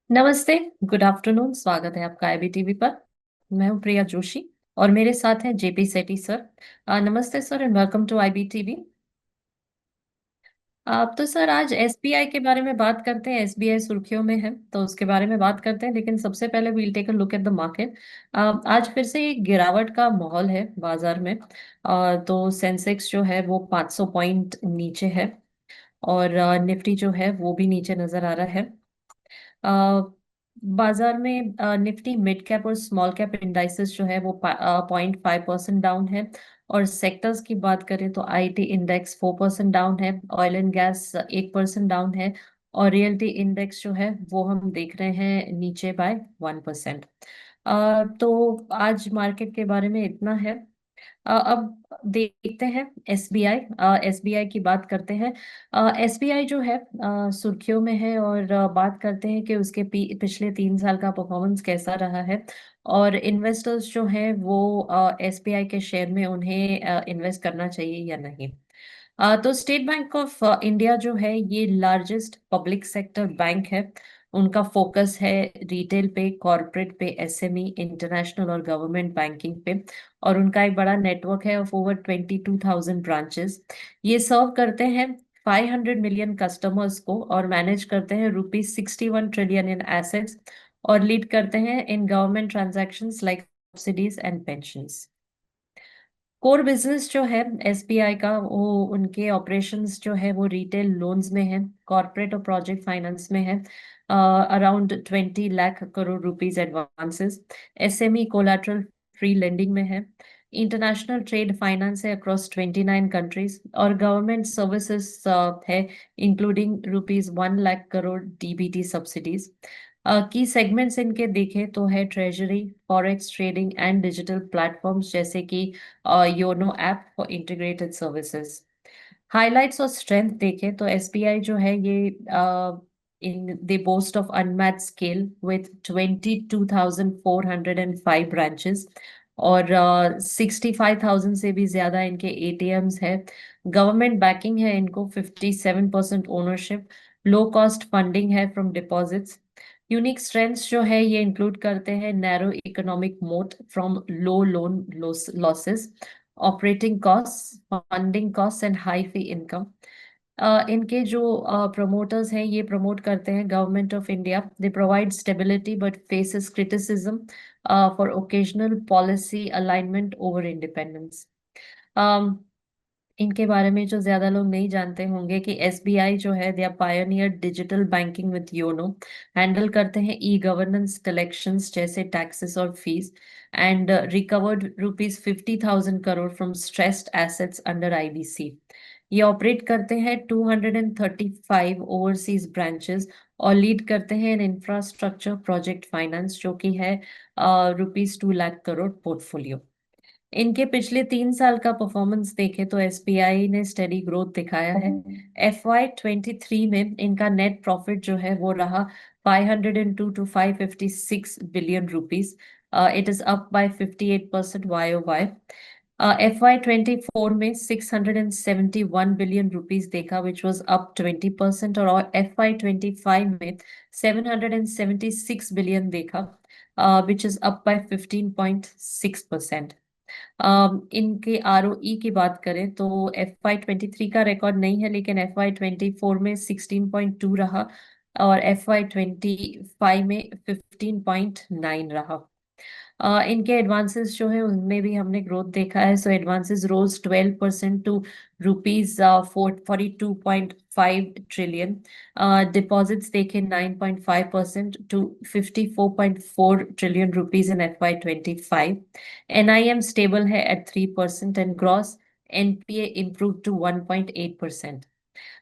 नमस्ते। Good afternoon. स्वागत है आपका आईबीटीवी पर। मैं हूं प्रिया जोशी और मेरे साथ हैं जेपी सेठी सर। नमस्ते सर एंड वेलकम टू आईबीटीवी। आप तो सर आज एसबीआई के बारे में बात करते हैं। एसबीआई सुर्खियों में है तो उसके बारे में बात करते हैं, लेकिन सबसे पहले we'll take a look at the market. आज फिर से एक गिरावट का माहौल है बाजार में। तो सेंसेक्स जो है वो 500 पॉइंट नीचे है और निफ्टी जो है वो भी नीचे नजर आ रहा है। अ, बाजार में निफ्टी मिड कैप और स्मॉल कैप इंडाइसेस जो है वो 0.5% डाउन है। और सेक्टर्स की बात करें तो आईटी इंडेक्स 4% डाउन है, ऑयल एंड गैस 1% डाउन है, और रियल्टी इंडेक्स जो है वो हम देख रहे हैं नीचे बाय 1%। तो आज मार्केट के बारे में इतना है। अब देखते हैं एसबीआई। एसबीआई की बात करते हैं। एसबीआई जो है सुर्खियों में है, और बात करते हैं कि उसके पिछले 3 साल का परफॉर्मेंस कैसा रहा है, और इन्वेस्टर्स जो हैं वो एसबीआई के शेयर में उन्हें इन्वेस्ट करना चाहिए या नहीं। तो स्टेट बैंक ऑफ इंडिया जो है ये लार्जेस्ट पब्लिक सेक्टर बैंक है। उनका फोकस है रिटेल पे, कॉरपोरेट पे, एसएमई, इंटरनेशनल और गवर्नमेंट बैंकिंग पे। और उनका एक बड़ा नेटवर्क है ऑफ ओवर 22,000 ब्रांचेस। ये सर्व करते हैं 500 मिलियन कस्टमर्स को, और मैनेज करते हैं ₹61 ट्रिलियन इन एसेट्स, और लीड करते हैं in government transactions like subsidies and pensions. Core business जो है एसबीआई का, वो उनके ऑपरेशंस जो है वो रिटेल लोन्स में है, कॉर्पोरेट और प्रोजेक्ट फाइनेंस में है, around 20 lakh crore rupees advances. SME collateral free lending में है। इंटरनेशनल ट्रेड फाइनेंस है अक्रॉस 29 कंट्रीज, और गवर्नमेंट सर्विसेज है including ₹1 lakh crore DBT subsidies. Key segments इनके देखें तो है treasury, forex trading and digital platforms जैसे कि YONO app for integrated services. Highlights और स्ट्रेंथ देखें तो एसबीआई जो है ये in they boast of unmatched scale with 22,405 branches, और 65,000 से भी ज्यादा इनके एटीएम्स है। गवर्नमेंट बैकिंग है इनको, 57% ओनरशिप। लो कॉस्ट फंडिंग है फ्रॉम डिपॉजिट्स। यूनिक स्ट्रेंथ्स जो है ये इंक्लूड करते हैं नैरो इकोनॉमिक मोट from low loan losses, operating cost, funding cost and high fee income. इनके जो प्रमोटर्स हैं ये प्रमोट करते हैं government of India. They provide stability but faces criticism for occasional policy alignment over independence. इनके बारे में जो ज्यादा लोग नहीं जानते होंगे कि एसबीआई जो है they are pioneer digital banking with YONO, handle करते हैं ई गवर्नेंस कलेक्शंस जैसे टैक्सेस और fees, and recovered ₹50,000 crore from stressed assets under IBC. ये ऑपरेट करते हैं 235 ओवरसीज ब्रांचेस, और लीड करते हैं इन इंफ्रास्ट्रक्चर प्रोजेक्ट फाइनेंस जो कि है ₹2 लाख करोड़ पोर्टफोलियो। इनके पिछले 3 साल का परफॉर्मेंस देखें तो एसबीआई ने स्टेडी ग्रोथ दिखाया है। FY23 में इनका नेट प्रॉफिट जो है वो रहा 502 to 556 billion rupees. It is up by 58% YOY। FY24 में 671 बिलियन रुपीज देखा विच वॉज अप 20%, और FY25 में 776 बिलियन देखा विच इज अप बाय 15.6%। इनके आरओई की बात करें तो FY23 का रिकॉर्ड नहीं है, लेकिन FY24 में 16.2 रहा, और FY25 में 15.9 रहा। इनके एडवांसेस जो है उनमें भी हमने ग्रोथ देखा है। So advances rose 12% to rupees 42.5 trillion. Deposits देखें 9.5% to 54.4 trillion rupees in FY25। NIM stable है at 3%, and gross NPA improve to 1.8%।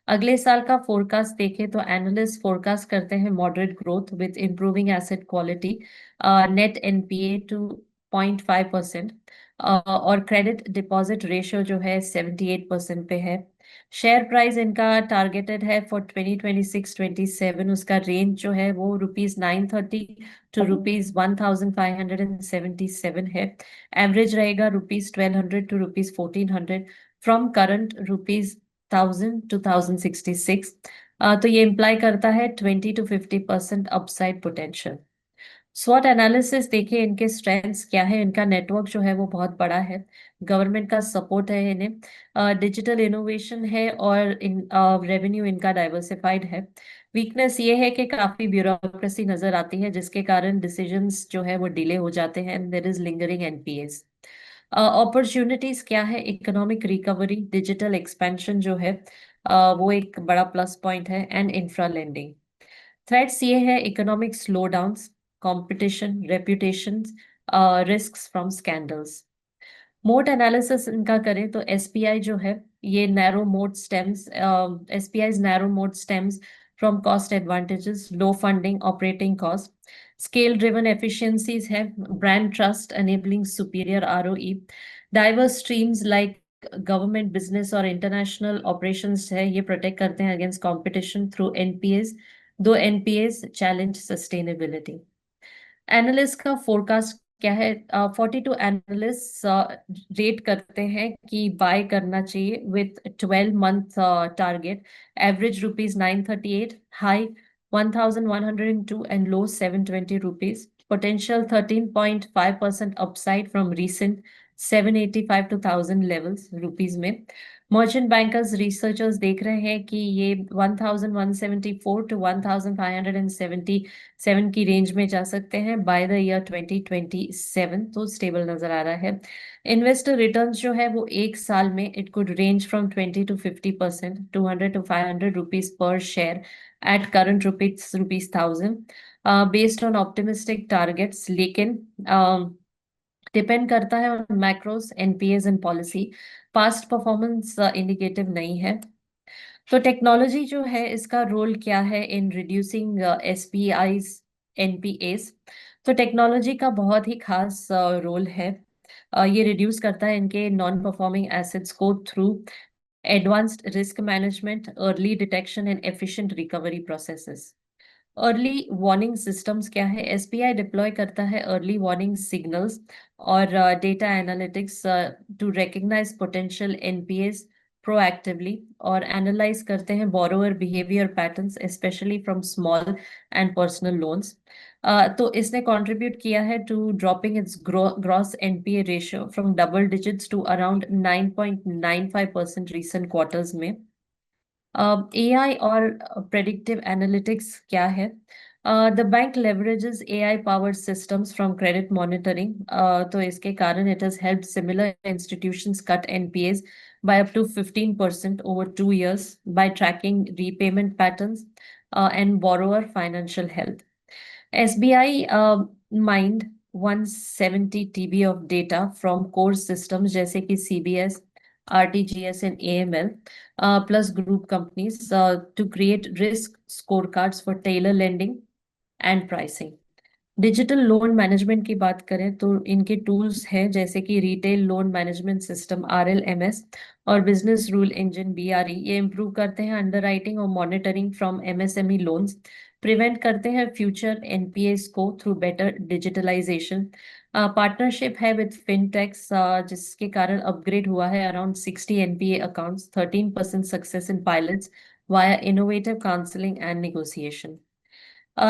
अगले साल का फोरकास्ट देखें तो एनालिस्ट फोरकास्ट करते हैं moderate growth with improving asset quality, net NPA to 0.5%, और क्रेडिट डिपॉजिट रेशियो जो है 78% पे है। शेयर प्राइस इनका टारगेटेड है फॉर 2026-27, उसका रेंज जो है वो ₹930 टू ₹1577 है। एवरेज रहेगा ₹1200 टू ₹1400 फ्रॉम करंट ₹1000 to 1066। तो ये इम्प्लाई करता है 20 to 50% अपसाइड पोटेंशियल। स्वॉट एनालिसिस देखिए, इनके स्ट्रेंथ्स क्या है। इनका नेटवर्क जो है वो बहुत बड़ा है, गवर्नमेंट का सपोर्ट है इन्हें, डिजिटल इनोवेशन है, और रेवेन्यू इनका डाइवर्सिफाइड है। वीकनेस ये है कि काफी ब्यूरोक्रेसी नजर आती है, जिसके कारण डिसीजंस जो है वो डिले हो जाते हैं, and there is lingering NPAs. Opportunities क्या है, इकोनॉमिक रिकवरी, डिजिटल एक्सपेंशन जो है वो एक बड़ा प्लस पॉइंट है, एंड इंफ्रा लेंडिंग। थ्रेट्स ये है, economic slowdowns, competition, reputation, risks from scandals. Moat analysis इनका करें तो एसपीआई जो है, ये narrow moat stems, SBI's narrow moat stems from cost advantages, low funding, operating cost, scale driven efficiencies है, brand trust enabling superior ROE, diverse streams like government, business और international operations है, ये प्रोटेक्ट करते हैं against competition through NPS, दो NPS challenge sustainability. Analyst का forecast क्या है, 42 एनालिस्ट रेट करते हैं कि बाय करना चाहिए with 12 month target, average ₹938, high 1102 and low ₹720, potential 13.5% upside from recent 785 to 1000 levels rupees में। मर्चेंट बैंकर्स रिसर्चर्स देख रहे हैं कि ये 1174 to 1577 की रेंज में जा सकते हैं बाय द ईयर 2027, तो स्टेबल नजर आ रहा है। इन्वेस्टर रिटर्न्स जो है वो एक साल में it could range from 20 to 50%, 200 to 500 rupees per share at current rupees 1000, based on optimistic targets, लेकिन डिपेंड करता है on macros, NPS and policy. Past performance indicative नहीं है। तो टेक्नोलॉजी जो है, इसका रोल क्या है इन रिड्यूसिंग एसपीआईज, एनपीएस। तो टेक्नोलॉजी का बहुत ही खास रोल है। ये रिड्यूस करता है इनके नॉन परफॉर्मिंग एसेट्स को through advanced risk management, early detection and efficient recovery processes. Early warning systems क्या है, एसबीआई डिप्लॉय करता है अर्ली वार्निंग सिग्नल्स और data analytics to recognise potential NPAs proactively, और एनालाइज करते हैं borrower behaviour patterns especially from small and personal loans. तो इसने कंट्रीब्यूट किया है to dropping its gross NPA ratio from double digits to around 9.95% recent quarters में। AI और predictive analytics क्या है, the bank leverages AI powered systems from credit monitoring, तो इसके कारण it has helped similar institutions cut NPS by up to 15% over 2 years by tracking repayment patterns and borrower financial health. SBI mined 170 TB of data from core systems जैसे कि CBS, RTGS and AML, plus group companies to create risk scorecards for tailor lending and pricing. Digital loan management की बात करें तो इनके tools हैं जैसे कि रिटेल लोन मैनेजमेंट सिस्टम आरएलएमएस और बिजनेस रूल इंजन बीआरई, ये इम्प्रूव करते हैं अंडरराइटिंग और monitoring from MSME loans, prevent करते हैं फ्यूचर एनपीएस को थ्रू बेटर डिजिटलाइजेशन। पार्टनरशिप है विद फिनटेक्स, जिसके कारण अपग्रेड हुआ है around 60 NPA accounts, 13% success in pilots via innovative counselling and negotiation.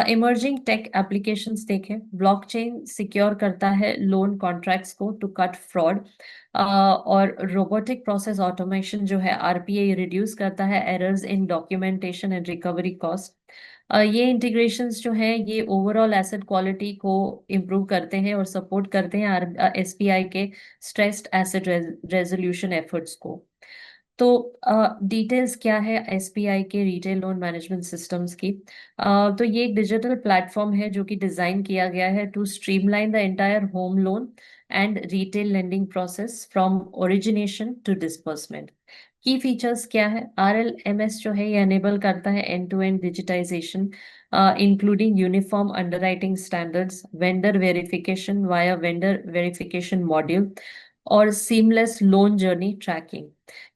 Emerging tech applications देखें, ब्लॉकचेन सिक्योर करता है लोन कॉन्ट्रैक्ट्स को टू कट फ्रॉड, और रोबोटिक प्रोसेस ऑटोमेशन जो है आरपीए रिड्यूस करता है errors in documentation and recovery cost. ये इंटीग्रेशंस जो हैं ये ओवरऑल एसेट क्वालिटी को इम्प्रूव करते हैं और सपोर्ट करते हैं एसबीआई के स्ट्रेस्ड एसेट रेजोल्यूशन एफर्ट्स को। तो डिटेल्स क्या है एसबीआई के रिटेल लोन मैनेजमेंट सिस्टम्स की, तो ये एक डिजिटल प्लेटफॉर्म है जो कि डिजाइन किया गया है to streamline the entire home loan and retail lending process from origination to disbursement. Key features क्या है, आरएलएमएस जो है ये एनेबल करता है end to end digitisation, including uniform underwriting standards, vendor verification via vendor verification module, और seamless loan journey tracking.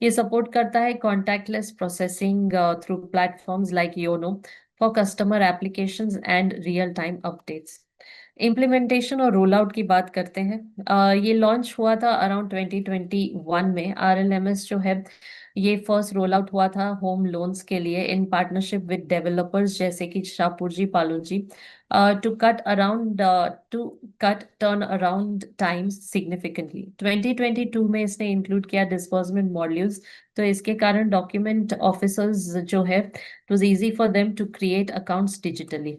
ये support करता है contactless processing through platforms like YONO for customer applications and real time updates. Implementation और roll out की बात करते हैं। ये लॉन्च हुआ था अराउंड 2021 में। आरएलएमएस जो है ये फर्स्ट रोल आउट हुआ था होम लोन्स के लिए इन पार्टनरशिप विद डेवलपर्स जैसे कि Shapoorji, Pallonji, to cut around to cut turn around times significantly. 2022 में इसने इंक्लूड किया डिस्बर्समेंट मॉड्यूल्स। तो इसके कारण डॉक्यूमेंट ऑफिसर्स जो है it was easy for them to create accounts digitally.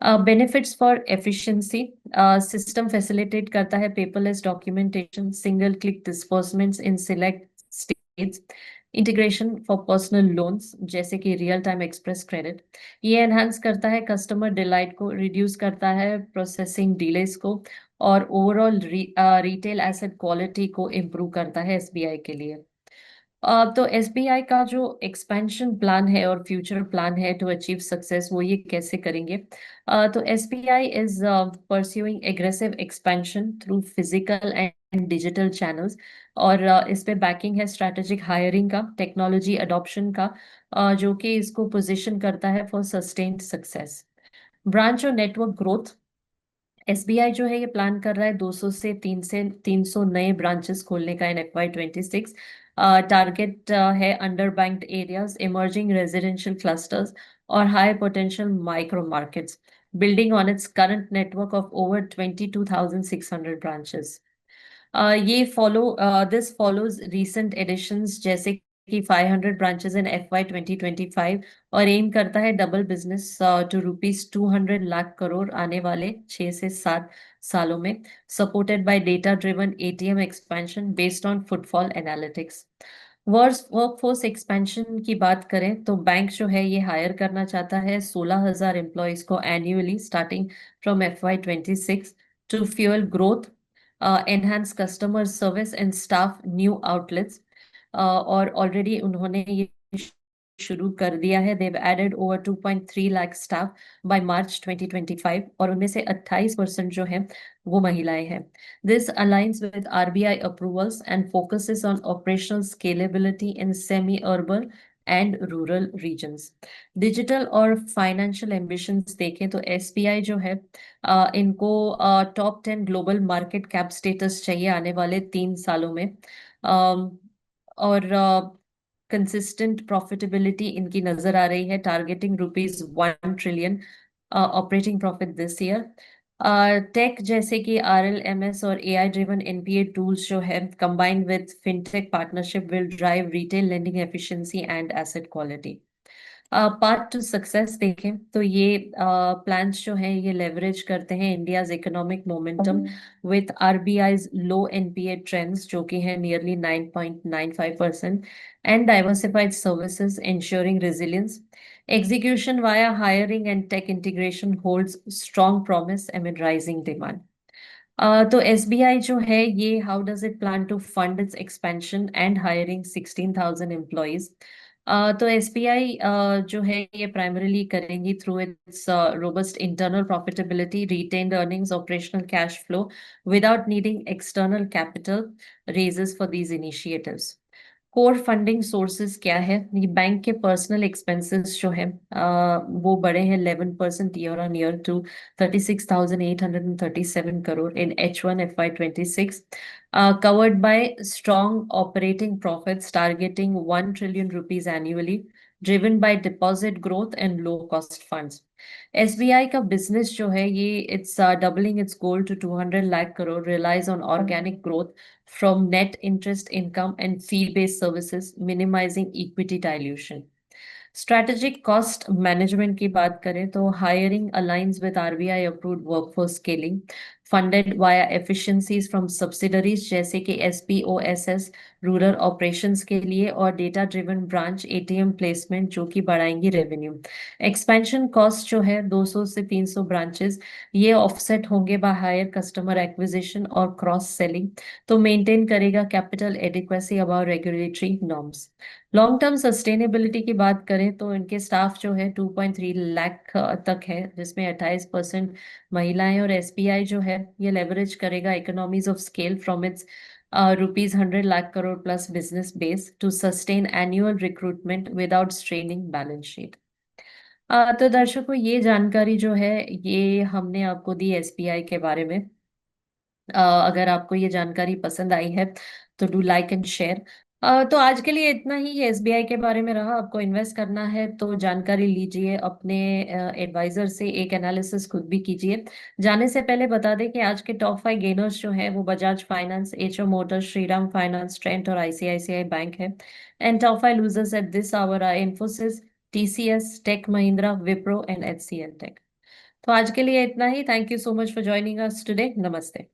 Benefits for efficiency, system facilitate करता है paperless documentation, single click disbursements in select states, integration for personal loans जैसे कि रियल टाइम एक्सप्रेस क्रेडिट। ये enhance करता है customer delight को, reduce करता है प्रोसेसिंग डिलेस को, और ओवरऑल रिटेल एसेट क्वालिटी को इम्प्रूव करता है एसबीआई के लिए। तो एसबीआई का जो एक्सपेंशन प्लान है और फ्यूचर प्लान है टू अचीव सक्सेस, वो ये कैसे करेंगे? तो SBI is pursuing aggressive expansion through physical and digital channels. और इस पे बैकिंग है स्ट्रैटेजिक हायरिंग का, टेक्नोलॉजी अडॉप्शन का, जो कि इसको पोजीशन करता है फॉर सस्टेन्ड सक्सेस। ब्रांच और नेटवर्क ग्रोथ, एसबीआई जो है ये प्लान कर रहा है 200 से 300 नए ब्रांचेस खोलने का इन FY26। टारगेट है under banked areas, emerging residential clusters और high potential micro markets, building on its current network of over 22,600 branches. ये दिस फॉलोज रीसेंट एडिशंस जैसे कि 500 ब्रांचेस इन FY2025, और एम करता है double business to ₹200 lakh crore आने वाले 6 से 7 सालों में, supported by data driven ATM expansion based on footfall analytics. Workforce expansion की बात करें तो बैंक जो है ये हायर करना चाहता है 16,000 एम्प्लॉयज को annually starting from FY26 to fuel growth, enhance customer service and staff new outlets। और ऑलरेडी उन्होंने ये शुरू कर दिया है। देव एडेड ओवर 2.3 लाख स्टाफ बाय मार्च 2025, और उनमें से 28% जो है वो महिलाएं हैं। This alliance with RBI approvals and focuses on operational scalability in semi urban and rural regions. Digital और फाइनेंशियल एम्बिशंस देखें तो एसबीआई जो है इनको top 10 global market cap status चाहिए आने वाले 3 सालों में। और कंसिस्टेंट प्रॉफिटेबिलिटी इनकी नजर आ रही है, targeting ₹1 trillion operating profit this year. Tech जैसे कि आरएलएमएस और एआई ड्रिवन एनपीए टूल्स जो है combined with fintech partnership will drive retail lending efficiency and asset quality. Part two success देखें तो ये प्लान्स जो हैं ये लेवरेज करते हैं India's economic momentum with RBI's low NPA trends जो कि है nearly 9.95%, and diversified services insuring resilience. Execution via hiring and tech integration holds strong promise amid rising demand. तो एसबीआई जो है ये how does it plan to fund its expansion and hiring 16,000 employees? तो SBI जो है ये primarily करेंगी through its robust internal profitability, retained earnings, operational cash flow without needing external capital raises for these initiatives. Core funding sources क्या है? ये bank के personal expenses जो है वो बढ़े हैं 11% year on year to 36,837 crore in H1 FY26, covered by strong operating profits targeting ₹1 trillion annually, driven by deposit growth and low cost funds। SBI का बिजनेस जो है ये its doubling its goal to 200 lakh crore, relies on organic growth from net interest income and fee-based services, minimizing equity dilution। Strategic cost management की बात करें तो hiring alliance with RBI approved workforce scaling, funded via efficiencies from subsidiaries जैसे कि एसपीओएसएस rural operations के लिए, और data driven branch ATM placement जो कि बढ़ाएंगी रेवेन्यू। एक्सपेंशन कॉस्ट जो है 200 से 300 ब्रांचेस, ये ऑफसेट होंगे बाय हायर कस्टमर एक्विजिशन और क्रॉस सेलिंग, तो मेंटेन करेगा capital adequacy about regulatory norms. Long term sustainability की बात करें तो इनके स्टाफ जो है 2.3 लाख तक है, जिसमें 28% महिलाएं, और एसबीआई जो है ये लेवरेज करेगा economies of scale from its ₹100 lakh crore plus business base to sustain annual recruitment without straining balance sheet. तो दर्शकों, ये जानकारी जो है ये हमने आपको दी एसबीआई के बारे में। अगर आपको ये जानकारी पसंद आई है तो डू लाइक एंड शेयर। तो आज के लिए इतना ही एसबीआई के बारे में रहा। आपको इन्वेस्ट करना है तो जानकारी लीजिए, अपने एडवाइजर से एक एनालिसिस खुद भी कीजिए। जाने से पहले बता दें कि आज के टॉप 5 गेनर्स जो हैं वो बजाज फाइनेंस, एचओ मोटर्स, श्रीराम फाइनेंस, ट्रेंट और आईसीआईसीआई बैंक है। And top 5 losers at this hour are Infosys, TCS, Tech Mahindra, Wipro and HCL Tech. तो आज के लिए इतना ही। Thank you so much for joining us today. नमस्ते।